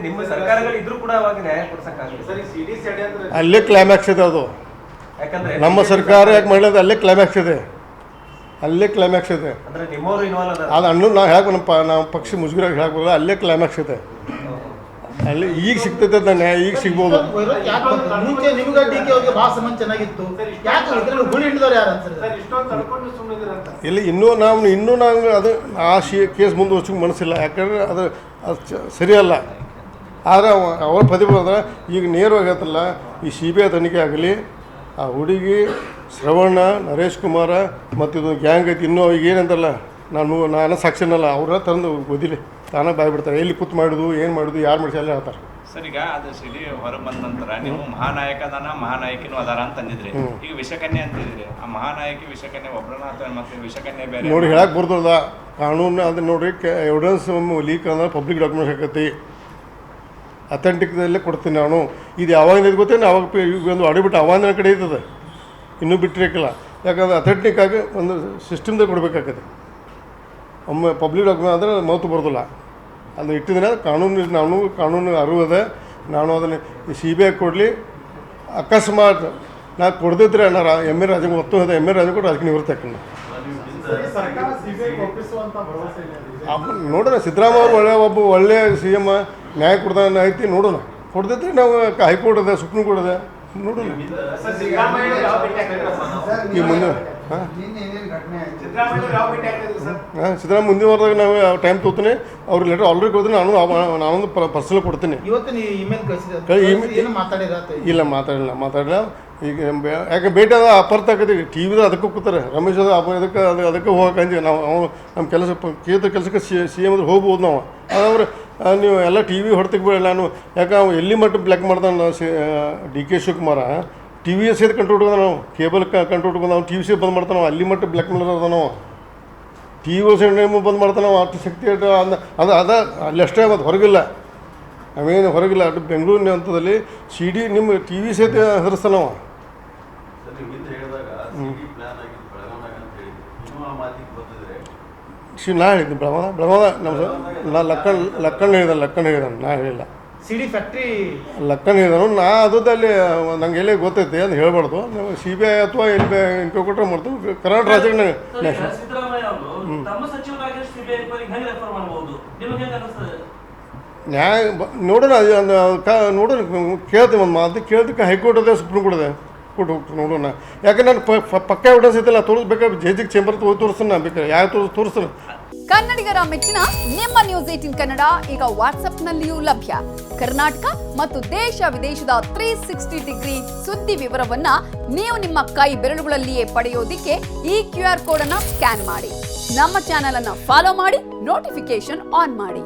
ನಿಮ್ಮ ಸರ್ಕಾರಗಳು ಇದ್ರೂ ಕೂಡ ಅವಾಗ ನ್ಯಾಯ ಕೊಡ್ಸಕ್ಕಾಗಲ್ಲ. ಅಲ್ಲೇ ಕ್ಲೈಮ್ಯಾಕ್ಸ್ ಇದೆ ಅದು. ಯಾಕಂದ್ರೆ ನಮ್ಮ ಸರ್ಕಾರ ಯಾಕೆ ಮಾಡಿದ ಅಲ್ಲೇ ಕ್ಲೈಮ್ಯಾಕ್ಸ್ ಇದೆ, ಅಲ್ಲೇ ಕ್ಲೈಮ್ಯಾಕ್ಸ್ ಇದೆ. ಅಂದ್ರೆ ನಿಮ್ಮವರು ಇನ್ವಾಲ್ವ್ ಅದ ಅದು ಅಣ್ಣು ನಾವು ಹೇಗೆ ನಮ್ಮ ಪಕ್ಷ ಮುಜುಗರಾಗಿ ಹೇಳಬಹುದು, ಅಲ್ಲೇ ಕ್ಲೈಮ್ಯಾಕ್ಸ್ ಇದೆ. ಅಲ್ಲಿ ಈಗ ಸಿಗ್ತೈತೆ ನ್ಯಾಯ, ಈಗ ಸಿಗ್ಬೋದು. ಇಲ್ಲ ಇನ್ನೂ ನಾವು ಅದು ಆ ಕೇಸ್ ಮುಂದುವರ್ಸೋಕೆ ಮನಸ್ಸಿಲ್ಲ. ಯಾಕಂದ್ರೆ ಅದು ಸರಿಯಲ್ಲ. ಆದರೆ ಅವ್ರ ಪ್ರತಿಭೆ ಈಗ ನೇರವಾಗಿ ಆಯ್ತಲ್ಲ, ಈ CBI ತನಿಖೆ ಆಗಲಿ, ಆ ಹುಡುಗಿ ಶ್ರವಣ, ನರೇಶ್ ಕುಮಾರ ಮತ್ತು ಇದು ಗ್ಯಾಂಗ್ ಐತಿ, ಇನ್ನೂ ಈಗ ಏನಂತಲ್ಲ, ನಾನು ಸಾಕ್ಷಿನಲ್ಲ, ಅವ್ರ ತಂದು ಓದಿಲಿ ತಾನೇ ಬಾಯ್ಬಿಡ್ತಾರೆ. ಎಲ್ಲಿ ಕೂತ್ ಮಾಡೋದು, ಏನು ಮಾಡೋದು, ಯಾರು ಮಾಡಿಸಿ ಎಲ್ಲ ಹೇಳ್ತಾರೆ. ಸರ್, ಈಗ ಅದು ಸಿಡಿ ಹೊರಗೆ ಬಂದ ನಂತರ ನೀವು ಮಹಾನಾಯಕ ಅದಾನ, ಮಹಾನಾಯಕಿನೂ ಅದಾರ ಅಂತ ಅಂದಿದ್ರಿ. ಈಗ ವಿಷಕನ್ಯೆ ಅಂತಿದ್ರಿ. ಆ ಮಹಾನಾಯಕಿ ವಿಷಕನ್ಯೆ ಒಬ್ಬರನ್ನ ಅಥವಾ ಮತ್ತೆ ವಿಷಕನ್ಯೆ ಬೇರೆ ನೋಡಿ ಹೇಳಕ್ಕೆ ಬರ್ತದ. ಕಾನೂನು ಅದು ನೋಡ್ರಿ, ಎವಿಡೆನ್ಸ್ ಲೀಕ್ ಅಂದ್ರೆ ಪಬ್ಲಿಕ್ ಡಾಕ್ಯುಮೆಂಟ್ಸ್ ಆಕೈತಿ, ಅಥೆಂಟಿಕ್ದಲ್ಲೇ ಕೊಡ್ತೀನಿ ನಾನು. ಇದು ಯಾವಾಗ ಗೊತ್ತೇನು, ಅವಾಗ ಒಂದು ಅಡಿಬಿಟ್ಟು ಅವಾಗಿನ ಕಡೆ ಇರ್ತದೆ, ಇನ್ನೂ ಬಿಟ್ಟಿರಕ್ಕಿಲ್ಲ. ಯಾಕಂದ್ರೆ ಅಥೆಂಟಿಕ್ ಆಗಿ ಒಂದು ಸಿಸ್ಟಮ್ದಾಗ ಕೊಡಬೇಕಾಗ್ತದೆ. ಒಮ್ಮೆ ಪಬ್ಲಿಕ್ ಡಾಕ್ಯುಮೆಂಟ್ ಅಂದರೆ ಮಹತ್ವ ಬರೋದಿಲ್ಲ. ಅದು ಇಟ್ಟಿದ್ರೆ ಕಾನೂನು ಅರಿವಿದೆ. ನಾನು ಅದನ್ನು CBI ಕೊಡಲಿ. ಅಕಸ್ಮಾತ್ ನಾನು ಕೊಡ್ದಿದ್ರೆ ನಾನು ಎಮ್ ಎ ರಾಜ ಒತ್ತು ಎಮ್ ಎ ರಾಜ ಕೂಡ ರಾಜಕೀಯ ನಿವೃತ್ತಿ ಹಾಕಿ ನೋಡೋಣ. ಸಿದ್ದರಾಮಯ್ಯ ಒಬ್ಬ ಒಳ್ಳೆಯ CM ನ್ಯಾಯ ಕೊಡ್ತಾನೆ ಐತಿ, ನೋಡೋಣ. ಕೊಡ್ದಿದ್ರೆ ನಾವು ಹೈಕೋರ್ಟ್ ಇದೆ, ಸುಪ್ರೀಂ ಕೋರ್ಟ್ ಇದೆ, ನೋಡೋಣ. ಈ ಮುಂದೆ ಸಿದ್ದರಾಮಯ್ಯ ಮುಂದಿನ ವಾರದಾಗ ನಾವು ಟೈಮ್ ತೊಗೊತೀನಿ. ಅವ್ರಿಗೆ ಲೆಟರ್ ಆಲ್ರೆಡಿ ಕೊಡ್ತೀನಿ. ನಾನೊಂದು ಪರ್ಸನಲ್ ಕೊಡ್ತೀನಿ. ಇಲ್ಲ ಮಾತಾಡಿಲ್ಲ. ಈಗ ಯಾಕೆ ಭೇಟಿ ಅದ ಅಪರ್ಥ ಆಕೈತಿ. TV ಅದಕ್ಕೆ ಕೂತಾರೆ ರಮೇಶ್ ಅದಕ್ಕೆ ಹೋಗಕ್ಕೆ ನಾವು ನಮ್ಮ ಕೆಲಸಕ್ಕೆ CM ಅಂದ್ರೆ ಹೋಗ್ಬೋದು ನಾವು. ಅದಾದ್ರೆ ನೀವು ಎಲ್ಲ TV ಹೊಡ್ತಿಕ್ಬೇಡ. ನಾನು ಯಾಕೆ ಅವು ಎಲ್ಲಿ ಮಟ್ಟ ಬ್ಲ್ಯಾಕ್ ಮಾಡ್ತಾನೆ DK ಶಿವಕುಮಾರ. TV ಸೇರಿ ಕಂಟ್ರೋಲ್ ಇಟ್ಕೊಂಡ ನಾವು, ಕೇಬಲ್ ಕಂಟ್ರೋಲ್ ಇಟ್ಕೊಂಡು ನಾವು TV ಬಂದ್ ಮಾಡ್ತಾನೆ ನಾವು. ಅಲ್ಲಿ ಮಟ್ಟ ಬ್ಲ್ಯಾಕ್ ಮೇಲರ್ ಅದ ನಾವು. TV ಬಂದ್ ಮಾಡ್ತಾನೆ ನಾವು. ಅಷ್ಟು ಶಕ್ತಿ ಅದು ಅಲ್ಲಷ್ಟೇ ಮತ್ತು ಹೊರಗಿಲ್ಲ. ನಾವೇನು ಹೊರಗಿಲ್ಲ. ಅಷ್ಟು ಬೆಂಗಳೂರಿನ ಹಂತದಲ್ಲಿ CD ನಿಮ್ಮ TV ಸಹಿತ ಹೆದರ್ಸ್ತಾನೆ ನಾವು. ನಾ ಹೇಳಿದ್ದೆ ಬೆಳಗಾವ ನಾ ಲಕ್ಕಣ್ಣ ಹೇಳಿದಾನೆ. ನಾ ಹೇಳಿಲ್ಲ CD ಫ್ಯಾಕ್ಟ್ರಿ ಲಕ್ಕಣ್ಣ ಹೇಳಿದಾನು. ನಾ ಅದಲ್ಲಿ ನಂಗೆ ಎಲ್ಲಿ ಗೊತ್ತೈತಿ ಅಂತ ಹೇಳ್ಬಾರ್ದು. ನಾವು CBI ಅಥವಾ ಎಲ್ಲಿ ಇಂಕೋ ಕೊಟ್ಟರೆ ಮಾಡ್ತೀವಿ. ಕರ್ನಾಟಕ ರಾಜ್ಯಕ್ಕೆ ನ್ಯಾಯ ನೋಡೋಣ. ಕೇಳ್ತೀವಿ ಒಂದು ಮಾತು. ಕೇಳ್ದಕ್ಕೆ ಹೈಕೋರ್ಟ್ ಅದೇ, ಸುಪ್ರೀಂ ಕೋರ್ಟ್ ಅದೇ, ಕೊಟ್ಟು ಹೋಗ್ತೀವಿ ನೋಡೋಣ. ಯಾಕೆ ನಾನು ಪಕ್ಕ ಎವಿಡೆನ್ಸ್ ಐತಿಲ್ಲ, ತೋರಿಸ್ಬೇಕಾದ್ರೆ ಜೈಜಿಗೆ ಚೇಂಬರ್ ತೋರಿಸ್ತಾನೆ. ನಾ ಬೇಕಾದ್ರೆ ಯಾರು ತೋರಿಸ್ತಾನೆ. ಕನ್ನಡಿಗರ ಮೆಚ್ಚಿನ ನಿಮ್ಮ ನ್ಯೂಸ್ 18 ಕನ್ನಡ ಈಗ ವಾಟ್ಸ್ಆಪ್ನಲ್ಲಿಯೂ ಲಭ್ಯ. ಕರ್ನಾಟಕ ಮತ್ತು ದೇಶ ವಿದೇಶದ 360 ಡಿಗ್ರಿ ಸುದ್ದಿ ವಿವರವನ್ನ ನೀವು ನಿಮ್ಮ ಕೈ ಬೆರಳುಗಳಲ್ಲಿಯೇ ಪಡೆಯೋದಿಕ್ಕೆ ಈ QR ಕೋಡ್ ಅನ್ನ ಸ್ಕ್ಯಾನ್ ಮಾಡಿ. ನಮ್ಮ ಚಾನೆಲ್ ಅನ್ನ ಫಾಲೋ ಮಾಡಿ, ನೋಟಿಫಿಕೇಶನ್ ಆನ್ ಮಾಡಿ.